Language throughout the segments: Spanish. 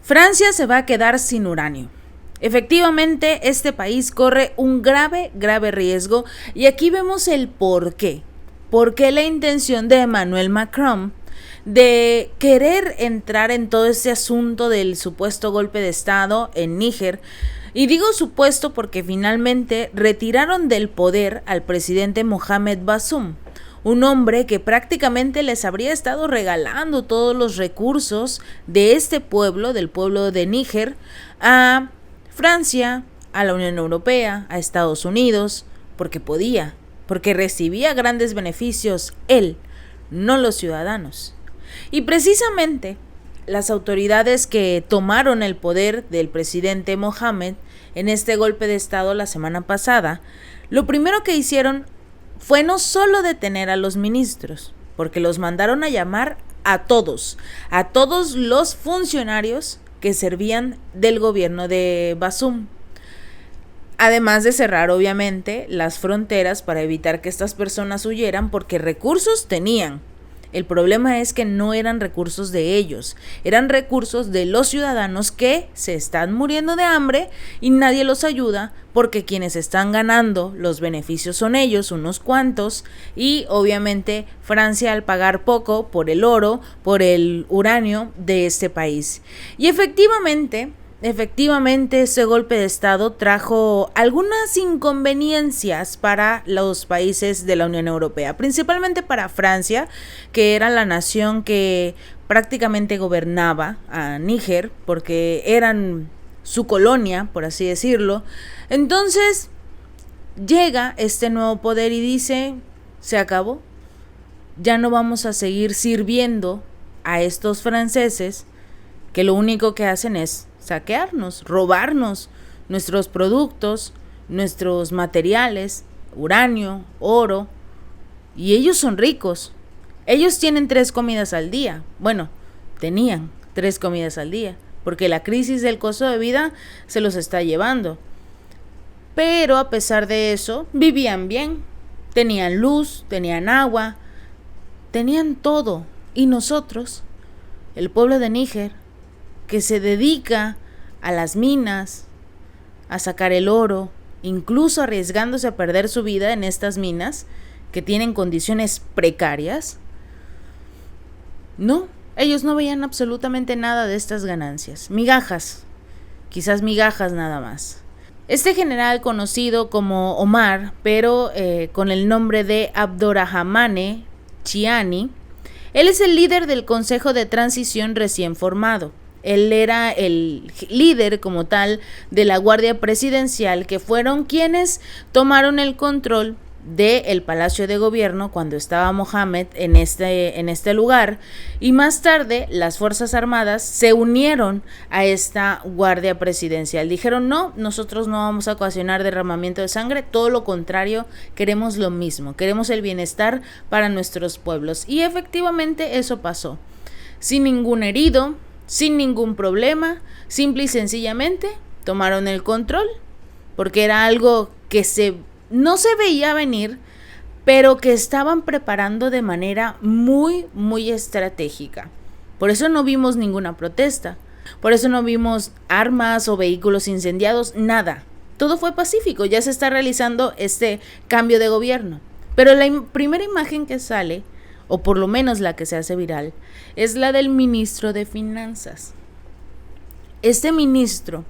Francia se va a quedar sin uranio. Efectivamente, este país corre un grave riesgo y aquí vemos el por qué. ¿Por qué la intención de Emmanuel Macron de querer entrar en todo este asunto del supuesto golpe de Estado en Níger? Y digo supuesto porque finalmente retiraron del poder al presidente Mohamed Bazoum, un hombre que prácticamente les habría estado regalando todos los recursos de este pueblo, del pueblo de Níger, a Francia, a la Unión Europea, a Estados Unidos, porque podía, porque recibía grandes beneficios él, no los ciudadanos. Y precisamente las autoridades que tomaron el poder del presidente Mohamed en este golpe de Estado la semana pasada, lo primero que hicieron fue no solo detener a los ministros, porque los mandaron a llamar a todos los funcionarios que servían del gobierno de Bazoum. Además de cerrar obviamente las fronteras para evitar que estas personas huyeran, porque recursos tenían. El problema es que no eran recursos de ellos, eran recursos de los ciudadanos que se están muriendo de hambre y nadie los ayuda porque quienes están ganando los beneficios son ellos, unos cuantos, y obviamente Francia al pagar poco por el oro, por el uranio de este país. Y efectivamente ese golpe de Estado trajo algunas inconveniencias para los países de la Unión Europea, principalmente para Francia, que era la nación que prácticamente gobernaba a Níger, porque eran su colonia, por así decirlo. Entonces llega este nuevo poder y dice, se acabó, ya no vamos a seguir sirviendo a estos franceses que lo único que hacen es saquearnos, robarnos nuestros productos, nuestros materiales, uranio, oro, y ellos son ricos. Ellos tienen 3 comidas al día. Bueno, tenían 3 comidas al día, porque la crisis del costo de vida se los está llevando. Pero a pesar de eso, vivían bien. Tenían luz, tenían agua, tenían todo. Y nosotros, el pueblo de Níger, que se dedica a las minas, a sacar el oro, incluso arriesgándose a perder su vida en estas minas, que tienen condiciones precarias. No, ellos no veían absolutamente nada de estas ganancias. Migajas, quizás migajas nada más. Este general conocido como Omar, pero con el nombre de Abdurrahmane Chiani, él es el líder del Consejo de Transición recién formado. Él era el líder como tal de la Guardia Presidencial, que fueron quienes tomaron el control del Palacio de Gobierno cuando estaba Mohamed en este lugar, y más tarde las Fuerzas Armadas se unieron a esta Guardia Presidencial. Dijeron, no, nosotros no vamos a ocasionar derramamiento de sangre, todo lo contrario, queremos lo mismo, queremos el bienestar para nuestros pueblos. Y efectivamente eso pasó, sin ningún herido, sin ningún problema, simple y sencillamente tomaron el control, porque era algo que no se veía venir, pero que estaban preparando de manera muy estratégica. Por eso no vimos ninguna protesta, por eso no vimos armas o vehículos incendiados, nada. Todo fue pacífico, ya se está realizando este cambio de gobierno. Pero la primera imagen que sale, o por lo menos la que se hace viral, es la del ministro de Finanzas. Este ministro,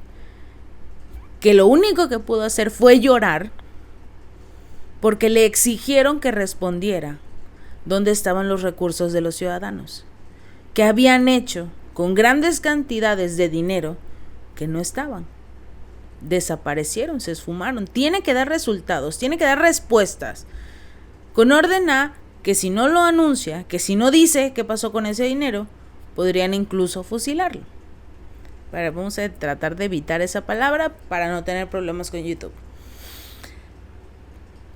que lo único que pudo hacer fue llorar, porque le exigieron que respondiera dónde estaban los recursos de los ciudadanos, que habían hecho con grandes cantidades de dinero que no estaban. Desaparecieron, se esfumaron. Tiene que dar resultados, tiene que dar respuestas, con orden a que si no lo anuncia, que si no dice qué pasó con ese dinero, podrían incluso fusilarlo. Pero vamos a tratar de evitar esa palabra para no tener problemas con YouTube.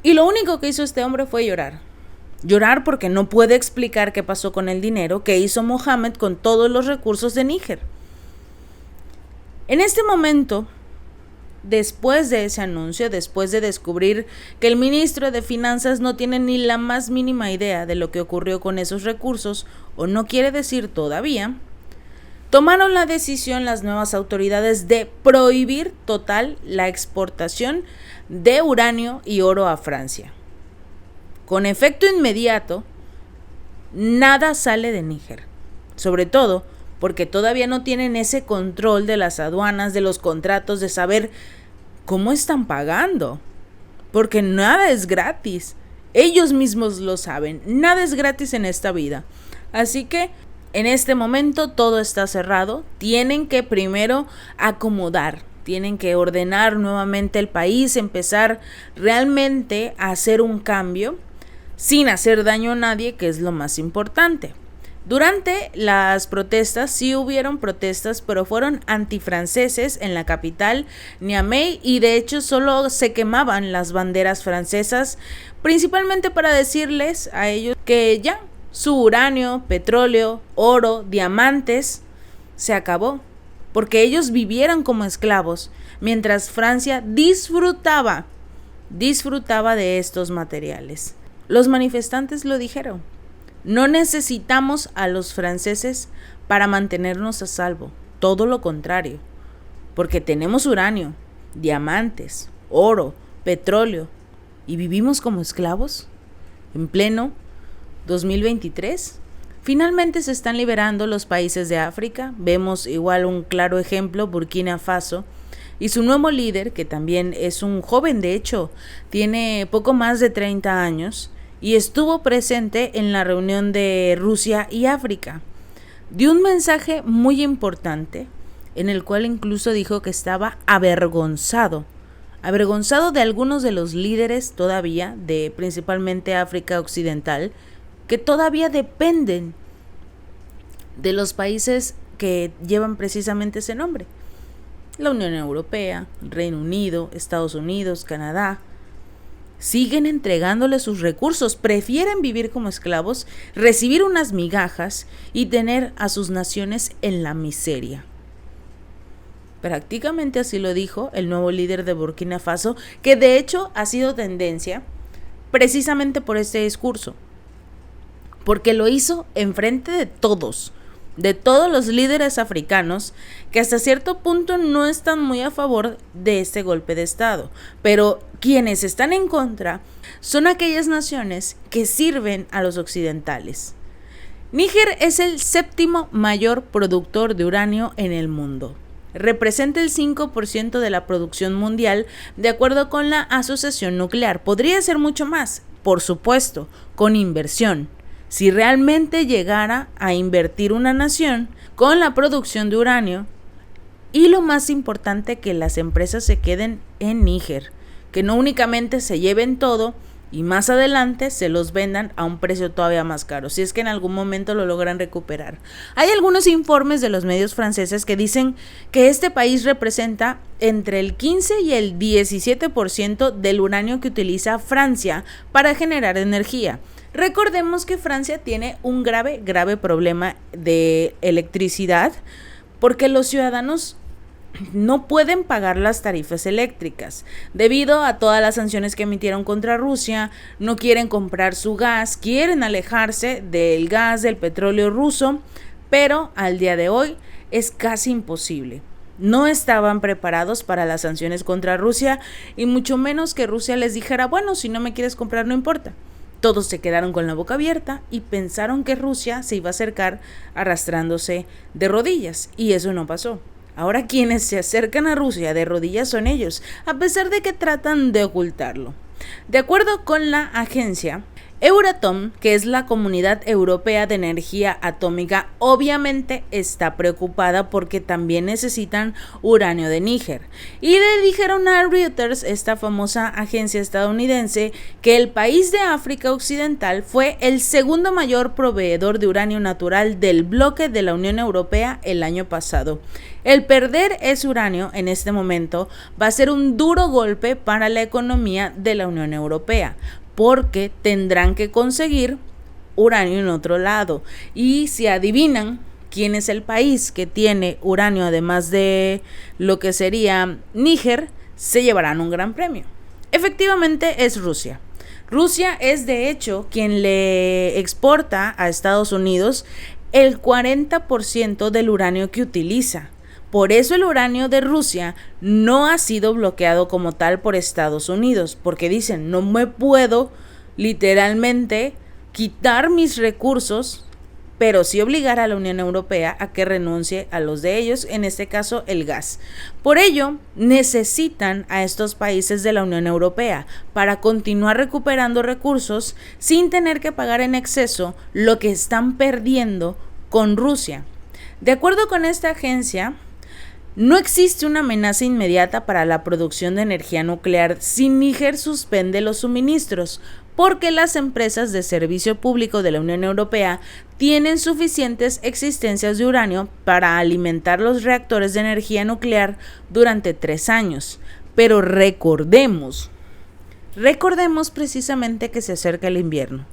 Y lo único que hizo este hombre fue llorar. Llorar porque no puede explicar qué pasó con el dinero que hizo Mohamed con todos los recursos de Níger. En este momento, después de ese anuncio, después de descubrir que el ministro de Finanzas no tiene ni la más mínima idea de lo que ocurrió con esos recursos, o no quiere decir todavía, tomaron la decisión las nuevas autoridades de prohibir total la exportación de uranio y oro a Francia. Con efecto inmediato, nada sale de Níger, sobre todo porque todavía no tienen ese control de las aduanas, de los contratos, de saber cómo están pagando, porque nada es gratis. Ellos mismos lo saben, nada es gratis en esta vida. Así que en este momento todo está cerrado, tienen que primero acomodar, tienen que ordenar nuevamente el país, empezar realmente a hacer un cambio sin hacer daño a nadie, que es lo más importante. Durante las protestas, sí hubieron protestas, pero fueron antifranceses en la capital, Niamey, y de hecho solo se quemaban las banderas francesas, principalmente para decirles a ellos que ya su uranio, petróleo, oro, diamantes se acabó, porque ellos vivieron como esclavos, mientras Francia disfrutaba de estos materiales. Los manifestantes lo dijeron: no necesitamos a los franceses para mantenernos a salvo, todo lo contrario, porque tenemos uranio, diamantes, oro, petróleo, y vivimos como esclavos en pleno 2023. Finalmente se están liberando los países de África. Vemos igual un claro ejemplo, Burkina Faso, y su nuevo líder, que también es un joven, de hecho, tiene poco más de 30 años, y estuvo presente en la reunión de Rusia y África. Dio un mensaje muy importante, en el cual incluso dijo que estaba avergonzado de algunos de los líderes todavía, de principalmente África Occidental, que todavía dependen de los países que llevan precisamente ese nombre. La Unión Europea, Reino Unido, Estados Unidos, Canadá, siguen entregándole sus recursos, prefieren vivir como esclavos, recibir unas migajas y tener a sus naciones en la miseria. Prácticamente así lo dijo el nuevo líder de Burkina Faso, que de hecho ha sido tendencia precisamente por este discurso, porque lo hizo enfrente de todos los líderes africanos, que hasta cierto punto no están muy a favor de este golpe de estado, pero quienes están en contra son aquellas naciones que sirven a los occidentales. Níger es el 7º mayor productor de uranio en el mundo. Representa el 5% de la producción mundial, de acuerdo con la Asociación Nuclear. Podría ser mucho más, por supuesto, con inversión. Si realmente llegara a invertir una nación con la producción de uranio, y lo más importante, que las empresas se queden en Níger, que no únicamente se lleven todo y más adelante se los vendan a un precio todavía más caro, si es que en algún momento lo logran recuperar. Hay algunos informes de los medios franceses que dicen que este país representa entre el 15 y el 17% del uranio que utiliza Francia para generar energía. Recordemos que Francia tiene un grave problema de electricidad, porque los ciudadanos no pueden pagar las tarifas eléctricas debido a todas las sanciones que emitieron contra Rusia. No quieren comprar su gas, quieren alejarse del gas, del petróleo ruso, pero al día de hoy es casi imposible. No estaban preparados para las sanciones contra Rusia, y mucho menos que Rusia les dijera: bueno, si no me quieres comprar, no importa. Todos se quedaron con la boca abierta y pensaron que Rusia se iba a acercar arrastrándose de rodillas, y eso no pasó. Ahora quienes se acercan a Rusia de rodillas son ellos, a pesar de que tratan de ocultarlo. De acuerdo con la agencia Euratom, que es la Comunidad Europea de Energía Atómica, obviamente está preocupada porque también necesitan uranio de Níger. Y le dijeron a Reuters, esta famosa agencia estadounidense, que el país de África Occidental fue el segundo mayor proveedor de uranio natural del bloque de la Unión Europea el año pasado. El perder ese uranio en este momento va a ser un duro golpe para la economía de la Unión Europea, porque tendrán que conseguir uranio en otro lado. Y si adivinan quién es el país que tiene uranio, además de lo que sería Níger, se llevarán un gran premio. Efectivamente es Rusia. Rusia es de hecho quien le exporta a Estados Unidos el 40% del uranio que utiliza. Por eso el uranio de Rusia no ha sido bloqueado como tal por Estados Unidos, porque dicen, no me puedo literalmente quitar mis recursos, pero sí obligar a la Unión Europea a que renuncie a los de ellos, en este caso el gas. Por ello, necesitan a estos países de la Unión Europea para continuar recuperando recursos sin tener que pagar en exceso lo que están perdiendo con Rusia. De acuerdo con esta agencia, no existe una amenaza inmediata para la producción de energía nuclear si Níger suspende los suministros, porque las empresas de servicio público de la Unión Europea tienen suficientes existencias de uranio para alimentar los reactores de energía nuclear durante 3 años. Pero recordemos precisamente que se acerca el invierno.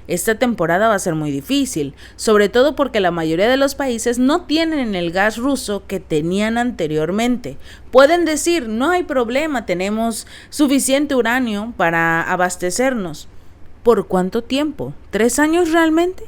Esta temporada va a ser muy difícil, sobre todo porque la mayoría de los países no tienen el gas ruso que tenían anteriormente. Pueden decir, no hay problema, tenemos suficiente uranio para abastecernos. ¿Por cuánto tiempo? ¿3 años realmente?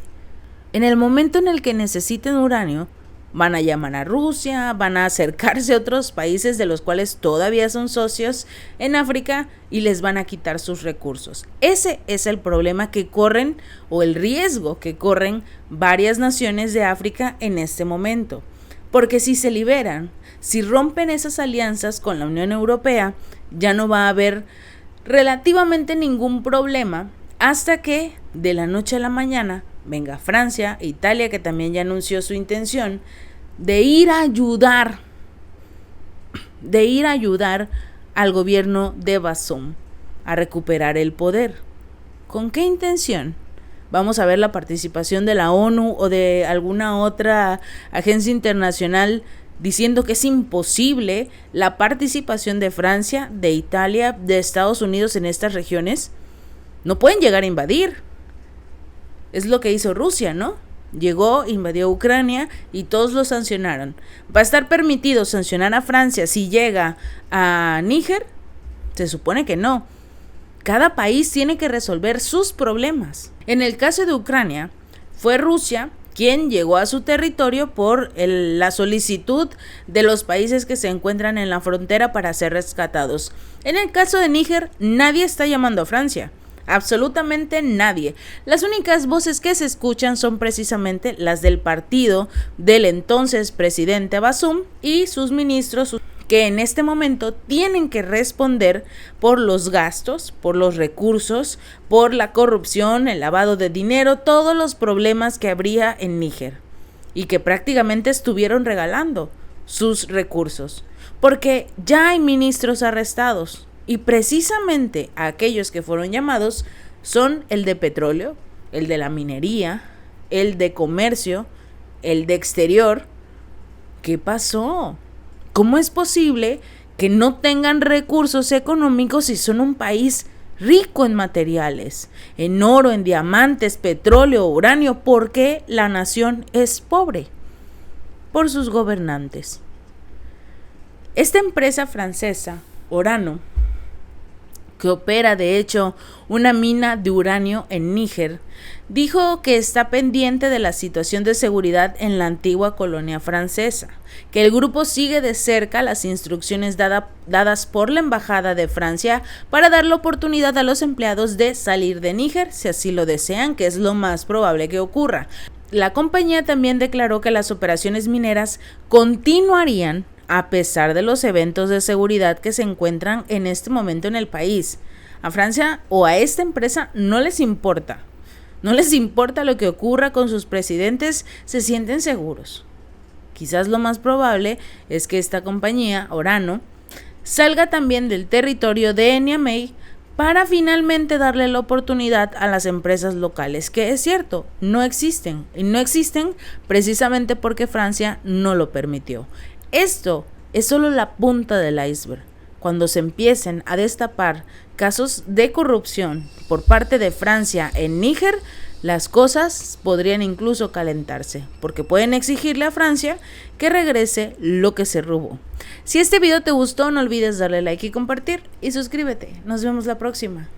En el momento en el que necesiten uranio, van a llamar a Rusia, van a acercarse a otros países de los cuales todavía son socios en África y les van a quitar sus recursos. Ese es el problema que corren, o el riesgo que corren varias naciones de África en este momento. Porque si se liberan, si rompen esas alianzas con la Unión Europea, ya no va a haber relativamente ningún problema hasta que de la noche a la mañana venga Francia, Italia, que también ya anunció su intención de ir a ayudar al gobierno de Bazoum a recuperar el poder. ¿Con qué intención? Vamos a ver la participación de la ONU o de alguna otra agencia internacional diciendo que es imposible la participación de Francia, de Italia, de Estados Unidos en estas regiones. No pueden llegar a invadir. Es lo que hizo Rusia, ¿no? Llegó, invadió Ucrania y todos lo sancionaron. ¿Va a estar permitido sancionar a Francia si llega a Níger? Se supone que no. Cada país tiene que resolver sus problemas. En el caso de Ucrania, fue Rusia quien llegó a su territorio por la solicitud de los países que se encuentran en la frontera para ser rescatados. En el caso de Níger, nadie está llamando a Francia. Absolutamente nadie. Las únicas voces que se escuchan son precisamente las del partido del entonces presidente Bazoum y sus ministros, que en este momento tienen que responder por los gastos, por los recursos, por la corrupción, el lavado de dinero, todos los problemas que habría en Níger y que prácticamente estuvieron regalando sus recursos, porque ya hay ministros arrestados. Y precisamente aquellos que fueron llamados son el de petróleo, el de la minería, el de comercio, el de exterior. ¿Qué pasó? ¿Cómo es posible que no tengan recursos económicos si son un país rico en materiales, en oro, en diamantes, petróleo, uranio? ¿Por qué la nación es pobre? Por sus gobernantes. Esta empresa francesa, Orano, que opera de hecho una mina de uranio en Níger, dijo que está pendiente de la situación de seguridad en la antigua colonia francesa, que el grupo sigue de cerca las instrucciones dadas por la Embajada de Francia para dar la oportunidad a los empleados de salir de Níger si así lo desean, que es lo más probable que ocurra. La compañía también declaró que las operaciones mineras continuarían a pesar de los eventos de seguridad que se encuentran en este momento en el país. A Francia o a esta empresa no les importa lo que ocurra con sus presidentes, se sienten seguros. Quizás lo más probable es que esta compañía, Orano, salga también del territorio de Niamey para finalmente darle la oportunidad a las empresas locales, que es cierto, no existen, y no existen precisamente porque Francia no lo permitió. Esto es solo la punta del iceberg. Cuando se empiecen a destapar casos de corrupción por parte de Francia en Níger, las cosas podrían incluso calentarse, porque pueden exigirle a Francia que regrese lo que se robó. Si este video te gustó, no olvides darle like y compartir, y suscríbete. Nos vemos la próxima.